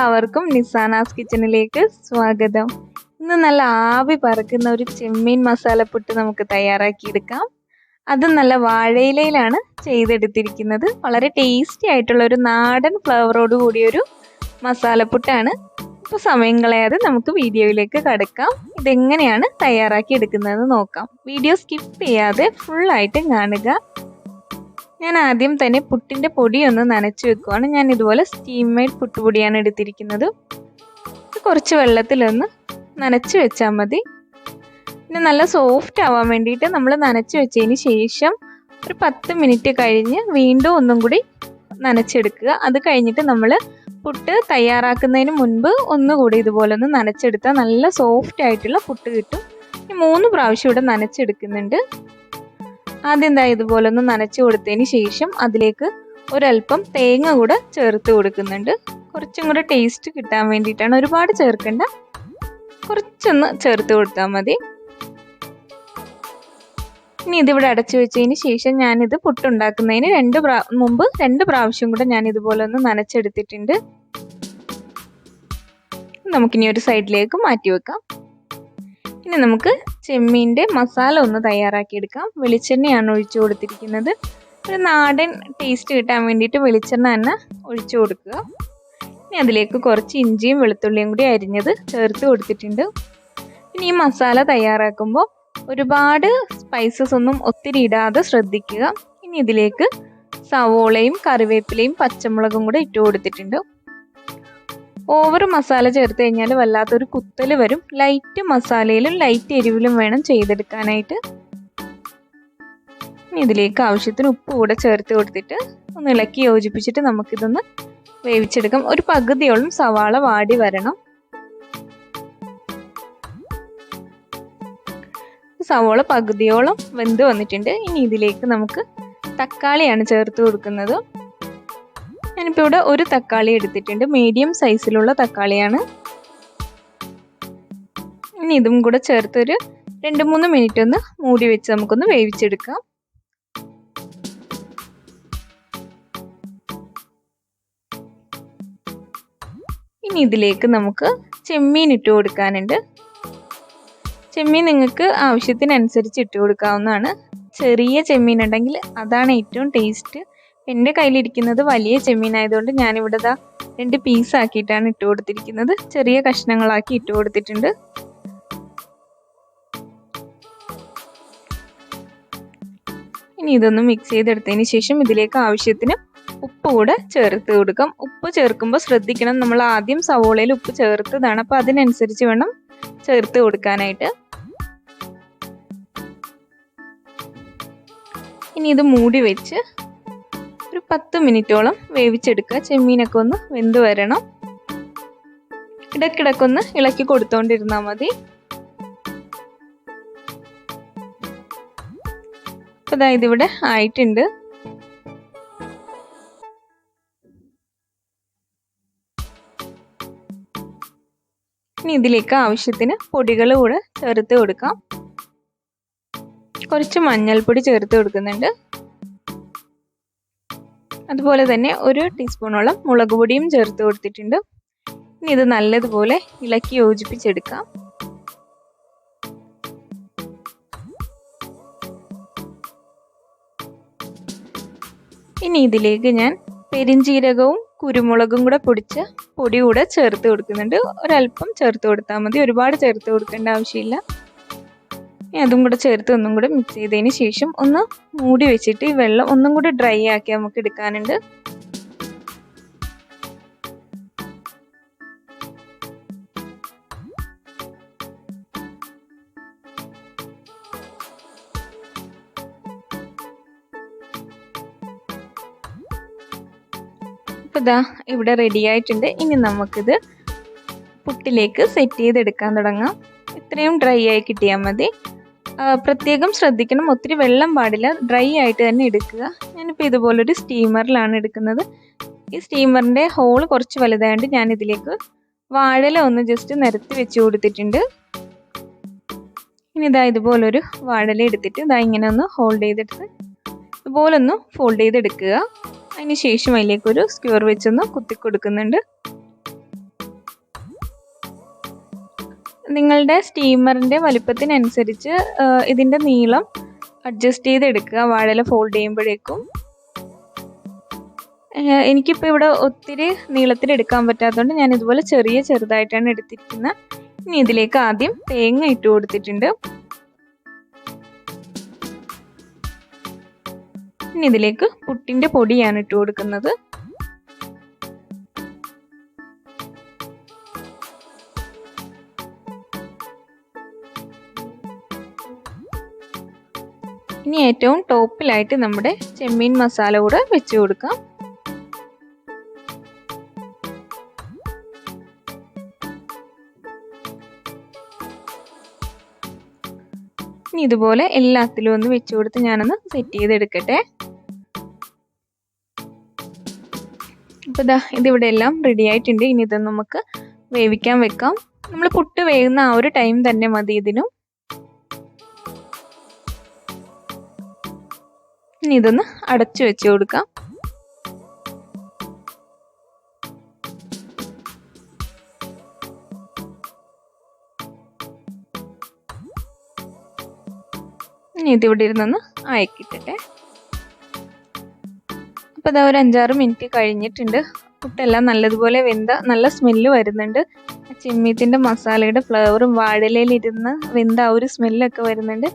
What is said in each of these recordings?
എല്ലാവർക്കും നിസാനാസ് കിച്ചണിലേക്ക് സ്വാഗതം. ഇന്ന് നല്ല ആവി പറക്കുന്ന ഒരു ചെമ്മീൻ മസാലപ്പുട്ട് നമുക്ക് തയ്യാറാക്കിയെടുക്കാം. അത് നല്ല വാഴയിലയിലാണ് ചെയ്തെടുത്തിരിക്കുന്നത്. വളരെ ടേസ്റ്റി ആയിട്ടുള്ള ഒരു നാടൻ ഫ്ലേവറോട് കൂടിയൊരു മസാലപ്പുട്ടാണ്. ഇപ്പോൾ സമയം കളയാതെ നമുക്ക് വീഡിയോയിലേക്ക് കടക്കാം. ഇതെങ്ങനെയാണ് തയ്യാറാക്കി എടുക്കുന്നതെന്ന് നോക്കാം. വീഡിയോ സ്കിപ്പ് ചെയ്യാതെ ഫുള്ളായിട്ട് കാണുക. ഞാൻ ആദ്യം തന്നെ പുട്ടിൻ്റെ പൊടി ഒന്ന് നനച്ച് വെക്കുവാണ്. ഞാൻ ഇതുപോലെ സ്റ്റീം മെയ്ഡ് പുട്ടുപൊടിയാണ് എടുത്തിരിക്കുന്നത്. കുറച്ച് വെള്ളത്തിലൊന്ന് നനച്ച് വെച്ചാൽ മതി. പിന്നെ നല്ല സോഫ്റ്റ് ആവാൻ വേണ്ടിയിട്ട് നമ്മൾ നനച്ച് വെച്ചതിന് ശേഷം ഒരു 10 മിനിറ്റ് കഴിഞ്ഞ് വീണ്ടും ഒന്നും കൂടി നനച്ചെടുക്കുക. അത് കഴിഞ്ഞിട്ട് നമ്മൾ പുട്ട് തയ്യാറാക്കുന്നതിന് മുൻപ് ഒന്നുകൂടി ഇതുപോലെ ഒന്ന് നനച്ചെടുത്താൽ നല്ല സോഫ്റ്റ് ആയിട്ടുള്ള പുട്ട് കിട്ടും. 3 പ്രാവശ്യം ഇവിടെ നനച്ചെടുക്കുന്നുണ്ട്. ആദ്യം എന്താ ഇതുപോലെ ഒന്ന് നനച്ച് കൊടുത്തതിന് ശേഷം അതിലേക്ക് ഒരല്പം തേങ്ങ കൂടെ ചേർത്ത് കൊടുക്കുന്നുണ്ട്. കുറച്ചും കൂടെ ടേസ്റ്റ് കിട്ടാൻ വേണ്ടിയിട്ടാണ്. ഒരുപാട് ചേർക്കണ്ട, കുറച്ചൊന്ന് ചേർത്ത് കൊടുത്താൽ മതി. ഇനി ഇതിവിടെ അടച്ചു വെച്ചതിന് ശേഷം ഞാനിത് പുട്ടുണ്ടാക്കുന്നതിന് മുമ്പ് 2 പ്രാവശ്യം കൂടെ ഞാൻ ഇതുപോലെ ഒന്ന് നനച്ചെടുത്തിട്ടുണ്ട്. നമുക്കിനി ഒരു സൈഡിലേക്ക് മാറ്റി വെക്കാം. ഇനി നമുക്ക് ചെമ്മീൻ്റെ മസാല ഒന്ന് തയ്യാറാക്കിയെടുക്കാം. വെളിച്ചെണ്ണയാണ് ഒഴിച്ചു കൊടുത്തിരിക്കുന്നത്. ഒരു നാടൻ ടേസ്റ്റ് കിട്ടാൻ വേണ്ടിയിട്ട് വെളിച്ചെണ്ണ തന്നെ ഒഴിച്ചു കൊടുക്കുക. ഇനി അതിലേക്ക് കുറച്ച് ഇഞ്ചിയും വെളുത്തുള്ളിയും കൂടി അരിഞ്ഞത് ചേർത്ത് കൊടുത്തിട്ടുണ്ട്. ഇനി ഈ മസാല തയ്യാറാക്കുമ്പോൾ ഒരുപാട് സ്പൈസസ് ഒന്നും ഒത്തിരി ഇടാതെ ശ്രദ്ധിക്കുക. ഇനി ഇതിലേക്ക് സവോളയും കറിവേപ്പിലയും പച്ചമുളകും കൂടെ ഇട്ട് കൊടുത്തിട്ടുണ്ട്. ഓവർ മസാല ചേർത്ത് കഴിഞ്ഞാൽ വല്ലാത്തൊരു കുത്തൽ വരും. ലൈറ്റ് മസാലയിലും ലൈറ്റ് എരിവിലും വേണം ചെയ്തെടുക്കാനായിട്ട്. ഇതിലേക്ക് ആവശ്യത്തിന് ഉപ്പ് കൂടെ ചേർത്ത് കൊടുത്തിട്ട് ഒന്ന് ഇളക്കി യോജിപ്പിച്ചിട്ട് നമുക്കിതൊന്ന് വേവിച്ചെടുക്കാം. ഒരു പകുതിയോളം സവാള വാടി വരണം. സവാള പകുതിയോളം വെന്ത് വന്നിട്ടുണ്ട്. ഇനി ഇതിലേക്ക് നമുക്ക് തക്കാളിയാണ് ചേർത്ത് കൊടുക്കുന്നത്. ഞാനിപ്പോൾ ഇവിടെ ഒരു തക്കാളി എടുത്തിട്ടുണ്ട്. മീഡിയം സൈസിലുള്ള തക്കാളിയാണ്. ഇനി ഇതും കൂടെ ചേർത്ത് ഒരു 2-3 മിനിറ്റ് ഒന്ന് മൂടി വെച്ച് നമുക്കൊന്ന് വേവിച്ചെടുക്കാം. ഇനി ഇതിലേക്ക് നമുക്ക് ചെമ്മീൻ ഇട്ട് കൊടുക്കാനുണ്ട്. ചെമ്മീൻ നിങ്ങൾക്ക് ആവശ്യത്തിനനുസരിച്ച് ഇട്ട് കൊടുക്കാവുന്നതാണ്. ചെറിയ ചെമ്മീൻ ഉണ്ടെങ്കിൽ അതാണ് ഏറ്റവും ടേസ്റ്റ്. എൻ്റെ കയ്യിലിരിക്കുന്നത് വലിയ ചെമ്മീൻ ആയതുകൊണ്ട് ഞാനിവിടെ 2 പീസാക്കിയിട്ടാണ് ഇട്ട് കൊടുത്തിരിക്കുന്നത്. ചെറിയ കഷ്ണങ്ങളാക്കി ഇട്ട് കൊടുത്തിട്ടുണ്ട്. ഇനി ഇതൊന്ന് മിക്സ് ചെയ്തെടുത്തതിന് ശേഷം ഇതിലേക്ക് ആവശ്യത്തിന് ഉപ്പ് കൂടെ ചേർത്ത് കൊടുക്കാം. ഉപ്പ് ചേർക്കുമ്പോൾ ശ്രദ്ധിക്കണം, നമ്മൾ ആദ്യം സവോളയിൽ ഉപ്പ് ചേർത്തതാണ്. അപ്പോൾ അതിനനുസരിച്ച് വേണം ചേർത്ത് കൊടുക്കാനായിട്ട്. ഇനി ഇത് മൂടി വെച്ച് ഒരു 10 മിനിറ്റോളം വേവിച്ചെടുക്കുക. ചെമ്മീനൊക്കെ ഒന്ന് വെന്ത് വരണം. ഇടയ്ക്കിടയ്ക്കൊന്ന് ഇളക്കി കൊടുത്തോണ്ടിരുന്നാൽ മതി. അപ്പോൾ ഇതാ ഇതിവിടെ ആയിട്ടുണ്ട്. ഇനി ഇതിലേക്ക് ആവശ്യത്തിന് പൊടികൾ കൂടെ ചേർത്ത് കൊടുക്കാം. കുറച്ച് മഞ്ഞൾപ്പൊടി ചേർത്ത് കൊടുക്കുന്നുണ്ട്. അതുപോലെ തന്നെ 1 ടീസ്പൂണോളം മുളക് പൊടിയും ചേർത്ത് കൊടുത്തിട്ടുണ്ട്. ഇനി ഇത് നല്ലതുപോലെ ഇളക്കി യോജിപ്പിച്ചെടുക്കാം. ഇനി ഇതിലേക്ക് ഞാൻ പെരിഞ്ജീരകവും കുരുമുളകും കൂടെ പൊടിച്ച പൊടി കൂടെ ചേർത്ത് കൊടുക്കുന്നുണ്ട്. ഒരല്പം ചേർത്ത് കൊടുത്താൽ മതി, ഒരുപാട് ചേർത്ത് കൊടുക്കേണ്ട ആവശ്യമില്ല. അതും കൂടെ ചേർത്ത് ഒന്നും കൂടെ മിക്സ് ചെയ്തതിന് ശേഷം ഒന്ന് മൂടി വെച്ചിട്ട് ഈ വെള്ളം ഒന്നും കൂടി ഡ്രൈ ആക്കി നമുക്ക് എടുക്കാനുണ്ട്. അപ്പോൾ ഇതാ ഇവിടെ റെഡി ആയിട്ടുണ്ട്. ഇനി നമുക്കിത് പുട്ടിലേക്ക് സെറ്റ് ചെയ്തെടുക്കാൻ തുടങ്ങാം. ഇത്രയും ഡ്രൈ ആയി കിട്ടിയാൽ മതി. പ്രത്യേകം ശ്രദ്ധിക്കണം, ഒത്തിരി വെള്ളം പാടില്ല, ഡ്രൈ ആയിട്ട് തന്നെ എടുക്കുക. ഞാനിപ്പോൾ ഇതുപോലൊരു സ്റ്റീമറിലാണ് എടുക്കുന്നത്. ഈ സ്റ്റീമറിൻ്റെ ഹോള് കുറച്ച് വലുതായതുകൊണ്ട് ഞാൻ ഇതിലേക്ക് വാഴയില ഒന്ന് ജസ്റ്റ് നിരത്തി വെച്ച് കൊടുത്തിട്ടുണ്ട്. ഇനി ഇതാ ഇതുപോലൊരു വാഴയില എടുത്തിട്ട് ഇതാ ഇങ്ങനെ ഒന്ന് ഹോൾഡ് ചെയ്തെടുത്ത് ഇതുപോലൊന്ന് ഫോൾഡ് ചെയ്തെടുക്കുക. അതിന് ശേഷം അതിലേക്കൊരു സ്ക്വയർ വെച്ചൊന്ന് കുത്തി കൊടുക്കുന്നുണ്ട്. നിങ്ങളുടെ സ്റ്റീമറിൻ്റെ വലിപ്പത്തിനനുസരിച്ച് ഇതിൻ്റെ നീളം അഡ്ജസ്റ്റ് ചെയ്തെടുക്കുക വാഴയില ഫോൾഡ് ചെയ്യുമ്പോഴേക്കും. എനിക്കിപ്പോൾ ഇവിടെ ഒത്തിരി നീളത്തിൽ എടുക്കാൻ പറ്റാത്തതുകൊണ്ട് ഞാൻ ഇതുപോലെ ചെറുതായിട്ടാണ് എടുത്തിരിക്കുന്നത്. ഇനി ഇതിലേക്ക് ആദ്യം തേങ്ങ ഇട്ട് കൊടുത്തിട്ടുണ്ട്. ഇനി ഇതിലേക്ക് പുട്ടിൻ്റെ പൊടിയാണ് ഇട്ട് കൊടുക്കുന്നത്. ഇനി ഏറ്റവും ടോപ്പിലായിട്ട് നമ്മുടെ ചെമ്മീൻ മസാല കൂടെ വെച്ച് കൊടുക്കാം. ഇനി ഇതുപോലെ എല്ലാത്തിലും ഒന്ന് വെച്ച് കൊടുത്ത് ഞാനൊന്ന് സെറ്റ് ചെയ്തെടുക്കട്ടെ. അപ്പോൾ ഇതിവിടെ എല്ലാം റെഡി ആയിട്ടുണ്ട്. ഇനി ഇത് നമുക്ക് വേവിക്കാൻ വെക്കാം. നമ്മൾ പുട്ട് വേകുന്ന ആ ഒരു ടൈം തന്നെ മതി ഇതിനും. ഇനി ഇതൊന്ന് അടച്ചു വെച്ച് കൊടുക്കാം. ഇനി ഇതിവിടെ ഇരുന്നൊന്ന് അയക്കിട്ടെ. അപ്പോൾ ഇതാ ഒരു 5-6 മിനിറ്റ് കഴിഞ്ഞിട്ടുണ്ട്. പുട്ടെല്ലാം നല്ലതുപോലെ നല്ല സ്മെല്ല് വരുന്നുണ്ട്. ചെമ്മീത്തിൻ്റെ മസാലയുടെ ഫ്ലേവറും വാഴയിലയിലിരുന്ന് വെന്ത ആ ഒരു സ്മെല്ലൊക്കെ വരുന്നുണ്ട്.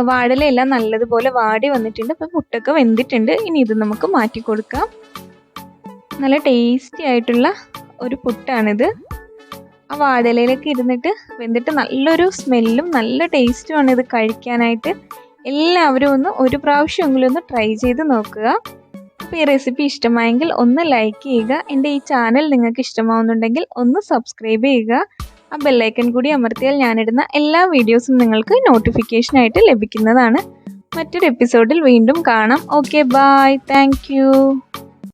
വാഴയിലെല്ലാം നല്ലതുപോലെ വാടി വന്നിട്ടുണ്ട്. അപ്പോൾ പുട്ടൊക്കെ വെന്തിട്ടുണ്ട്. ഇനി ഇത് നമുക്ക് മാറ്റി കൊടുക്കാം. നല്ല ടേസ്റ്റി ആയിട്ടുള്ള ഒരു പുട്ടാണിത്. ആ വാഴയിലയിലൊക്കെ ഇരുന്നിട്ട് വെന്തിട്ട് നല്ലൊരു സ്മെല്ലും നല്ല ടേസ്റ്റുമാണ് ഇത് കഴിക്കാനായിട്ട്. എല്ലാവരും ഒരു പ്രാവശ്യമെങ്കിലും ഒന്ന് ട്രൈ ചെയ്ത് നോക്കുക. അപ്പോൾ ഈ റെസിപ്പി ഇഷ്ടമായെങ്കിൽ ഒന്ന് ലൈക്ക് ചെയ്യുക. എൻ്റെ ഈ ചാനൽ നിങ്ങൾക്ക് ഇഷ്ടമാവുന്നുണ്ടെങ്കിൽ ഒന്ന് സബ്സ്ക്രൈബ് ചെയ്യുക. ആ ബെല്ലൈക്കൺ കൂടി അമർത്തിയാൽ ഞാനിടുന്ന എല്ലാ വീഡിയോസും നിങ്ങൾക്ക് നോട്ടിഫിക്കേഷനായിട്ട് ലഭിക്കുന്നതാണ്. മറ്റൊരു എപ്പിസോഡിൽ വീണ്ടും കാണാം. Okay, bye, thank U.